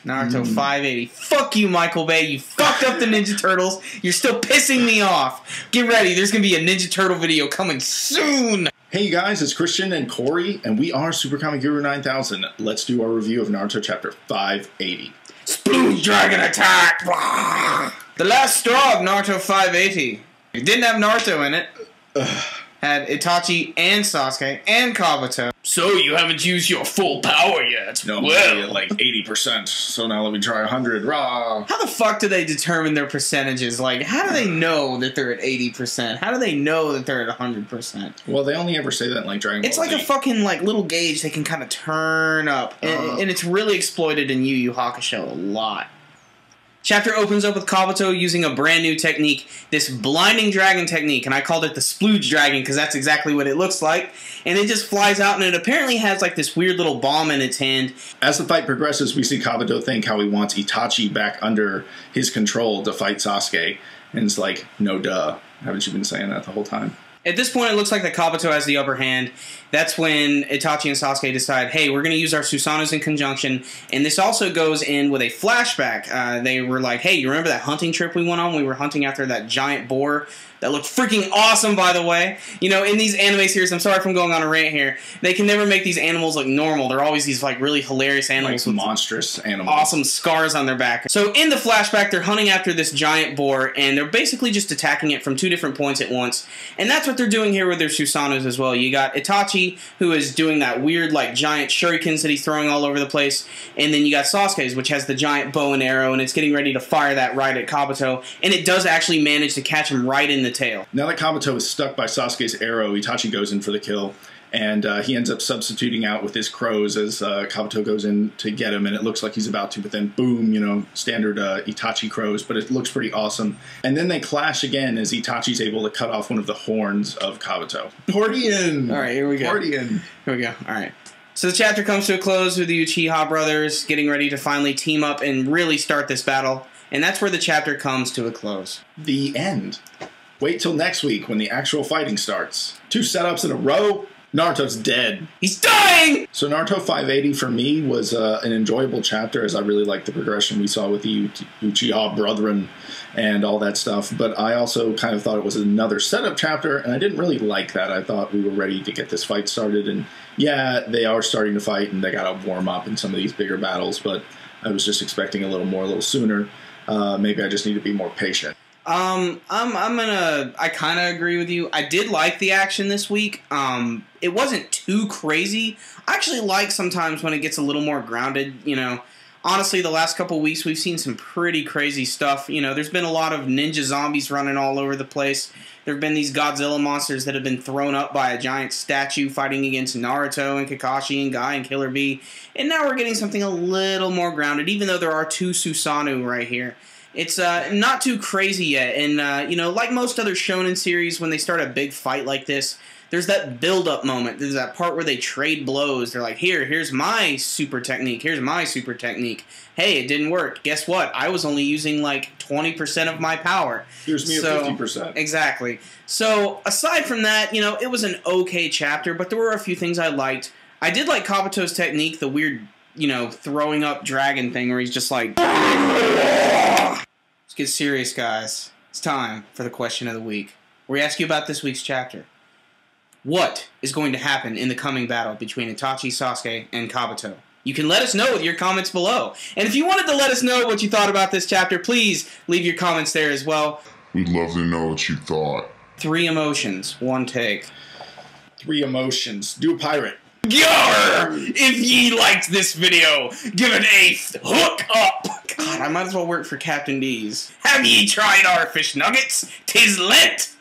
Naruto 580. Fuck you, Michael Bay. You fucked up the Ninja Turtles. You're still pissing me off. Get ready. There's going to be a Ninja Turtle video coming soon. Hey guys, it's Christian and Corey, and we are SuperKamiGuru9000. Let's do our review of Naruto Chapter 580. Splooge Dragon Attack! The last straw of Naruto 580. It didn't have Naruto in it. Had Itachi and Sasuke and Kabuto. So you haven't used your full power yet. No, well, like 80%, so now let me try 100. Rah! How the fuck do they determine their percentages? Like, how do they know that they're at 80%? How do they know that they're at 100%? Well, they only ever say that in, like, Dragon Ball It's like Z. a fucking, like, little gauge they can kind of turn up. And it's really exploited in Yu Yu Hakusho a lot. Chapter opens up with Kabuto using a brand new technique, this blinding dragon technique, and I called it the splooge dragon because that's exactly what it looks like. And it just flies out, and it apparently has like this weird little bomb in its hand. As the fight progresses, we see Kabuto think how he wants Itachi back under his control to fight Sasuke, and it's like, no duh. Haven't you been saying that the whole time? At this point, it looks like that Kabuto has the upper hand. That's when Itachi and Sasuke decide, hey, we're going to use our Susanoo in conjunction. And this also goes in with a flashback. They were like, hey, you remember that hunting trip we went on? We were hunting after that giant boar that looked freaking awesome, by the way. You know, in these anime series, I'm sorry if I'm going on a rant here, they can never make these animals look normal. They're always these, like, really hilarious animals. Like monstrous animals. Awesome scars on their back. So in the flashback, they're hunting after this giant boar, and they're basically just attacking it from two different points at once. And that's what they're doing here with their Susanoo as well. You got Itachi, who is doing that weird, like, giant shurikens that he's throwing all over the place. And then you got Sasuke's, which has the giant bow and arrow, and it's getting ready to fire that right at Kabuto. And it does actually manage to catch him right in the tail. Now that Kabuto is stuck by Sasuke's arrow, Itachi goes in for the kill. And he ends up substituting out with his crows as Kabuto goes in to get him, and it looks like he's about to, but then boom, you know, standard Itachi crows, but it looks pretty awesome. And then they clash again as Itachi's able to cut off one of the horns of Kabuto. Partyin'! All right, here we go. Partyin'! Here we go. All right. So the chapter comes to a close with the Uchiha brothers getting ready to finally team up and really start this battle, and that's where the chapter comes to a close. The end. Wait till next week when the actual fighting starts. 2 setups in a row. Naruto's dead. He's dying! So Naruto 580 for me was an enjoyable chapter, as I really liked the progression we saw with the Uchiha brethren and all that stuff. But I also kind of thought it was another setup chapter, and I didn't really like that. I thought we were ready to get this fight started, and yeah, they are starting to fight, and they got to warm up in some of these bigger battles, but I was just expecting a little more, a little sooner. Maybe I just need to be more patient. I kind of agree with you. I did like the action this week. It wasn't too crazy. I actually like sometimes when it gets a little more grounded, you know. Honestly, the last couple weeks we've seen some pretty crazy stuff. You know, there's been a lot of ninja zombies running all over the place. There have been these Godzilla monsters that have been thrown up by a giant statue fighting against Naruto and Kakashi and Guy and Killer Bee. And now we're getting something a little more grounded, even though there are 2 Susanoo right here. It's not too crazy yet, and you know, like most other shonen series, when they start a big fight like this, there's that build-up moment. There's that part where they trade blows. They're like, here's my super technique. Here's my super technique. Hey, it didn't work. Guess what? I was only using like 20% of my power. Here's me at 50%. Exactly. So aside from that, you know, it was an okay chapter, but there were a few things I liked. I did like Kabuto's technique, the weird, you know, throwing up dragon thing where he's just like... Let's get serious, guys. It's time for the question of the week, where we ask you about this week's chapter. What is going to happen in the coming battle between Itachi, Sasuke, and Kabuto? You can let us know with your comments below. And if you wanted to let us know what you thought about this chapter, please leave your comments there as well. We'd love to know what you thought. 3 emotions, 1 take. 3 emotions. Do a pirate. Yarr! If ye liked this video, give it a hook up! God, I might as well work for Captain D's. Have ye tried our fish nuggets? 'Tis Lent!